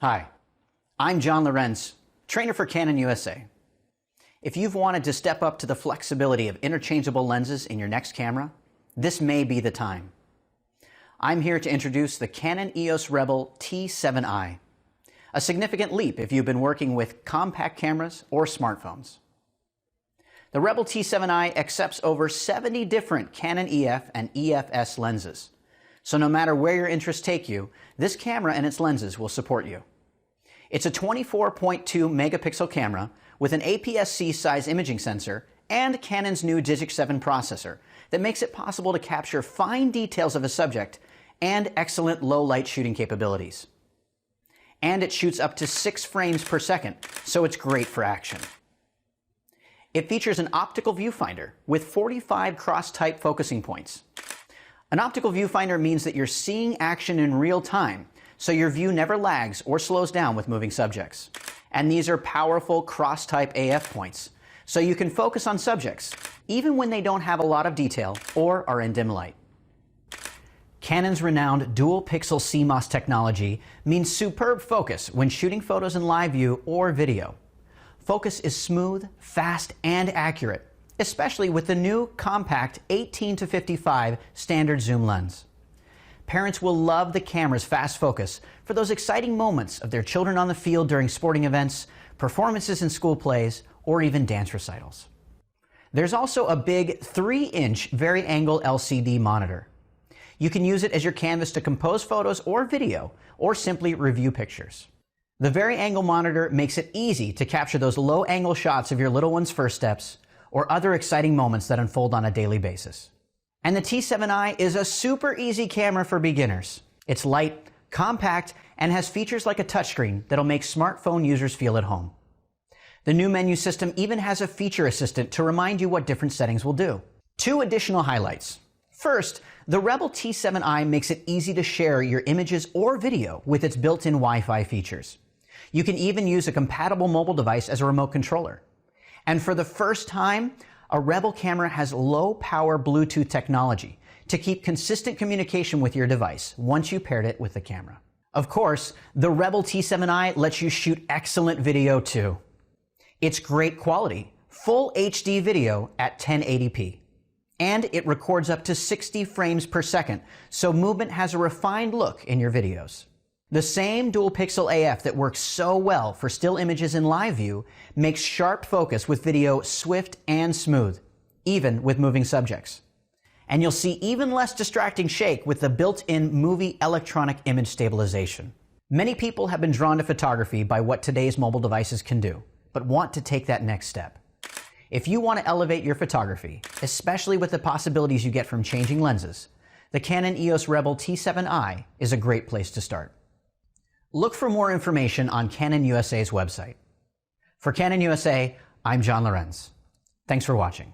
Hi, I'm John Lorenz, trainer for Canon USA. If you've wanted to step up to the flexibility of interchangeable lenses in your next camera, this may be the time. I'm here to introduce the Canon EOS Rebel T7i, a significant leap if you've been working with compact cameras or smartphones. The Rebel T7i accepts over 70 different Canon EF and EFS lenses, so no matter where your interests take you, this camera and its lenses will support you. It's a 24.2 megapixel camera with an APS-C size imaging sensor and Canon's new Digic 7 processor that makes it possible to capture fine details of a subject and excellent low light shooting capabilities. And it shoots up to 6 frames per second, so it's great for action. It features an optical viewfinder with 45 cross-type focusing points. An optical viewfinder means that you're seeing action in real time, so your view never lags or slows down with moving subjects. And these are powerful cross-type AF points, so you can focus on subjects, even when they don't have a lot of detail or are in dim light. Canon's renowned dual-pixel CMOS technology means superb focus when shooting photos in live view or video. Focus is smooth, fast, and accurate, especially with the new compact 18-55 standard zoom lens. Parents will love the camera's fast focus for those exciting moments of their children on the field during sporting events, performances in school plays, or even dance recitals. There's also a big 3-inch vari-angle LCD monitor. You can use it as your canvas to compose photos or video, or simply review pictures. The vari-angle monitor makes it easy to capture those low-angle shots of your little one's first steps, or other exciting moments that unfold on a daily basis. And the T7i is a super easy camera for beginners. It's light, compact, and has features like a touchscreen that'll make smartphone users feel at home. The new menu system even has a feature assistant to remind you what different settings will do. 2 additional highlights. First, the Rebel T7i makes it easy to share your images or video with its built-in Wi-Fi features. You can even use a compatible mobile device as a remote controller. And for the first time, a Rebel camera has low-power Bluetooth technology to keep consistent communication with your device once you paired it with the camera. Of course, the Rebel T7i lets you shoot excellent video too. It's great quality, full HD video at 1080p. And it records up to 60 frames per second, so movement has a refined look in your videos. The same dual-pixel AF that works so well for still images in live view makes sharp focus with video swift and smooth, even with moving subjects. And you'll see even less distracting shake with the built-in movie electronic image stabilization. Many people have been drawn to photography by what today's mobile devices can do, but want to take that next step. If you want to elevate your photography, especially with the possibilities you get from changing lenses, the Canon EOS Rebel T7i is a great place to start. Look for more information on Canon USA's website. For Canon USA, I'm John Lorenz. Thanks for watching.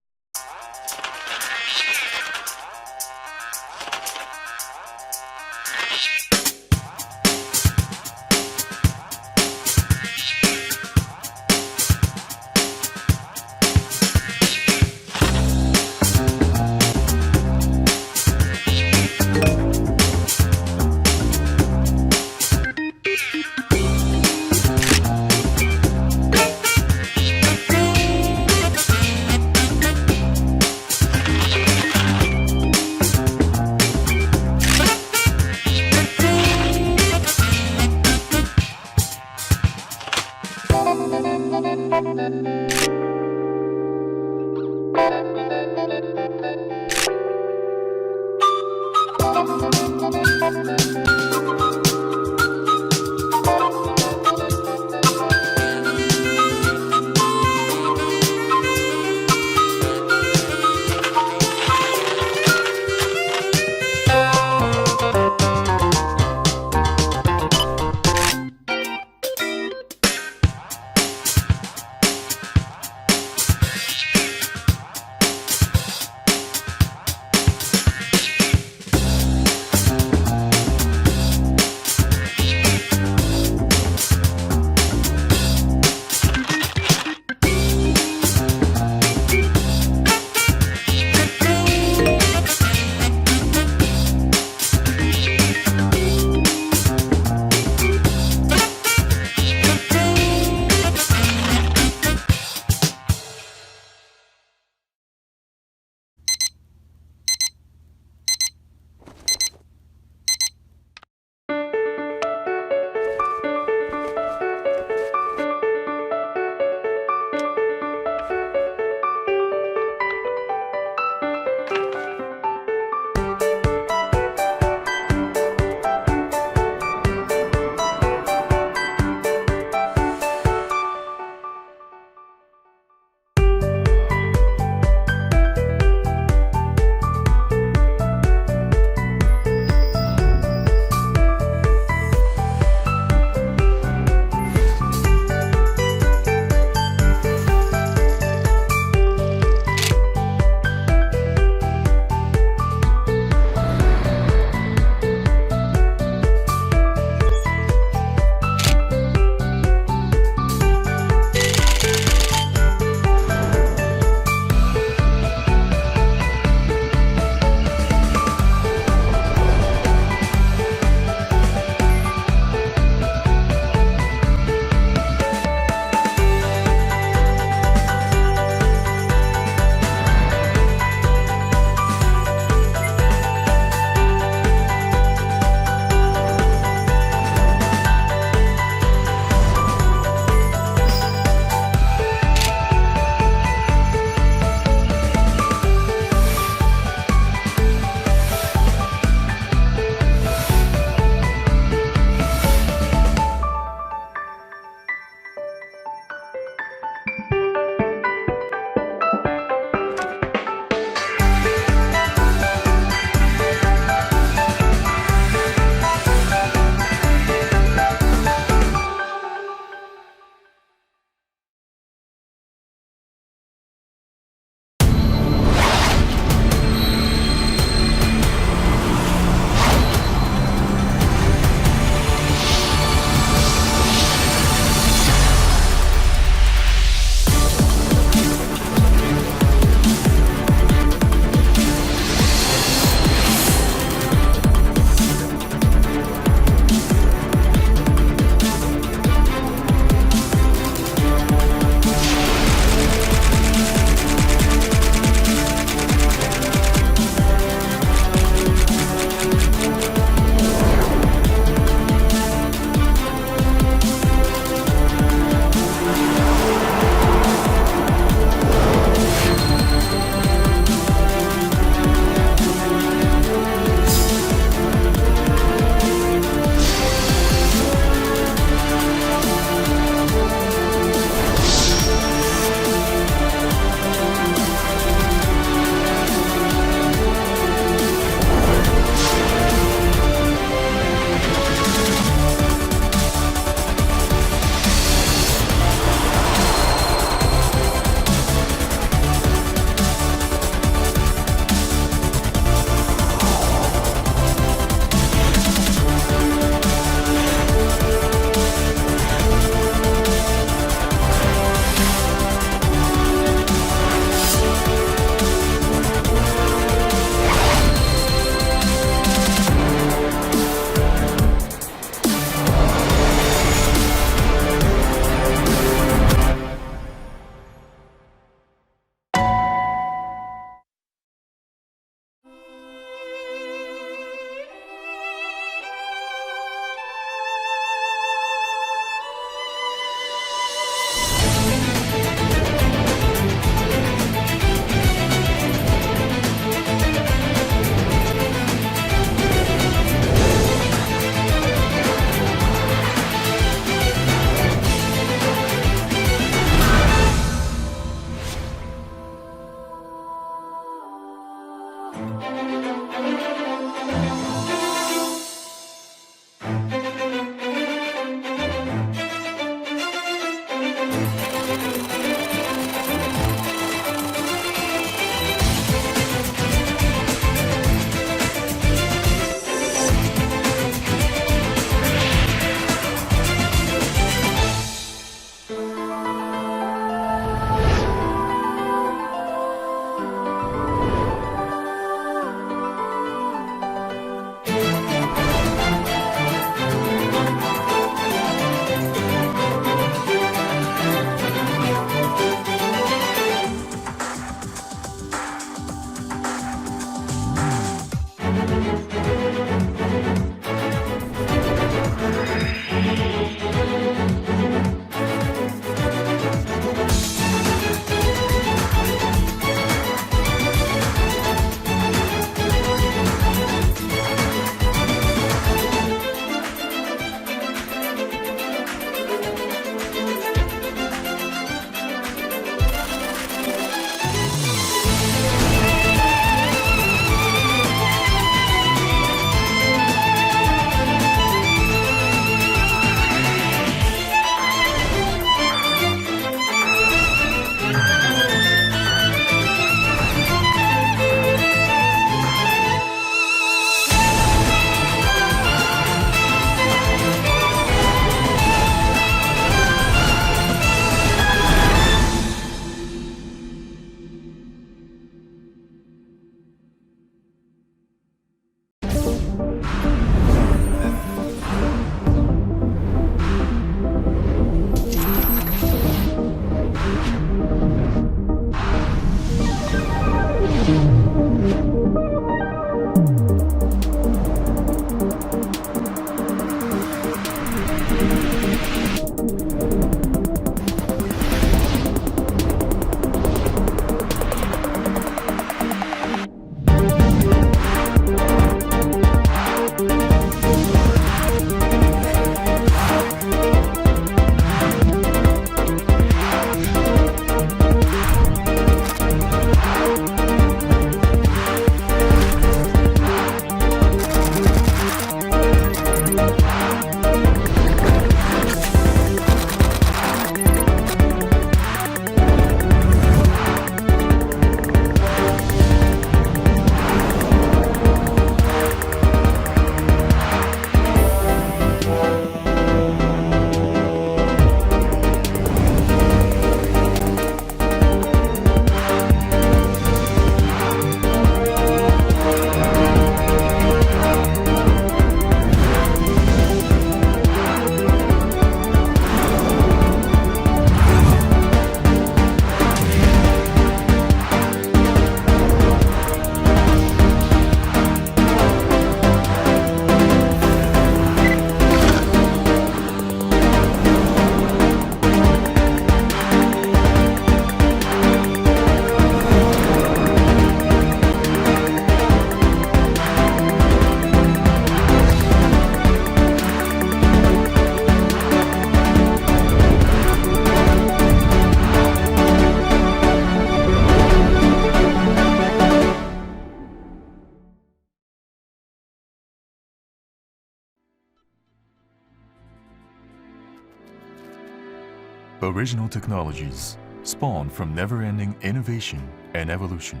original technologies, spawned from never-ending innovation and evolution,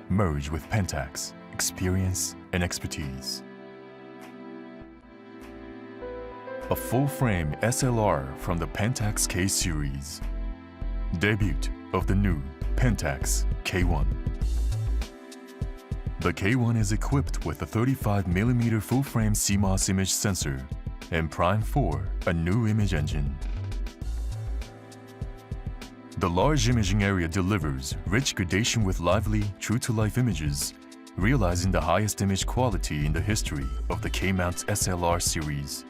merge with Pentax experience and expertise. A full-frame SLR from the Pentax K series. Debut of the new Pentax K1. The K1 is equipped with a 35mm full-frame CMOS image sensor and primed for a new image engine. The large imaging area delivers rich gradation with lively, true-to-life images, realizing the highest image quality in the history of the K-mount SLR series.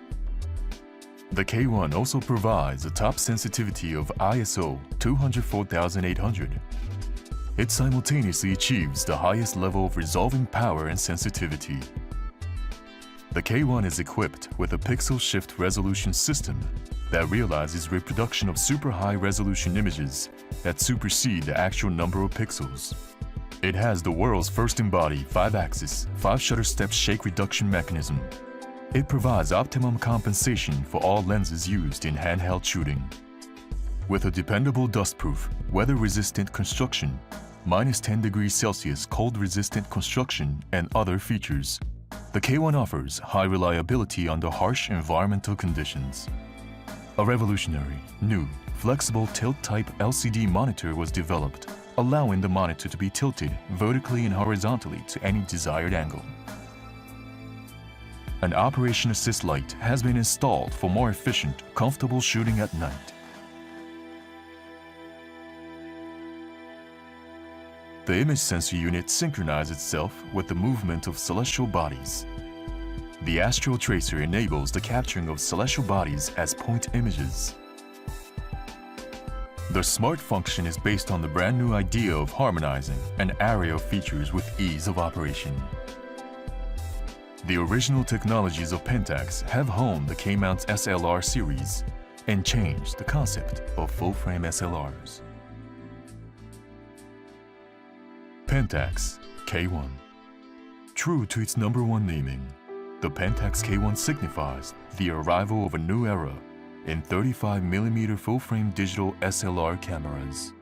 The K1 also provides a top sensitivity of ISO 204,800. It simultaneously achieves the highest level of resolving power and sensitivity. The K1 is equipped with a pixel shift resolution system that realizes reproduction of super high resolution images that supersede the actual number of pixels. It has the world's first embodied 5-axis, 5-shutter step shake reduction mechanism. It provides optimum compensation for all lenses used in handheld shooting. With a dependable dustproof, weather-resistant construction, -10 degrees Celsius cold-resistant construction, and other features, the K1 offers high reliability under harsh environmental conditions. A revolutionary, new, flexible tilt-type LCD monitor was developed, allowing the monitor to be tilted vertically and horizontally to any desired angle. An operation assist light has been installed for more efficient, comfortable shooting at night. The image sensor unit synchronizes itself with the movement of celestial bodies. The astral tracer enables the capturing of celestial bodies as point images. The smart function is based on the brand new idea of harmonizing an array of features with ease of operation. The original technologies of Pentax have honed the K-mount SLR series and changed the concept of full-frame SLRs. Pentax K1. True to its #1 naming, the Pentax K1 signifies the arrival of a new era in 35mm full-frame digital SLR cameras.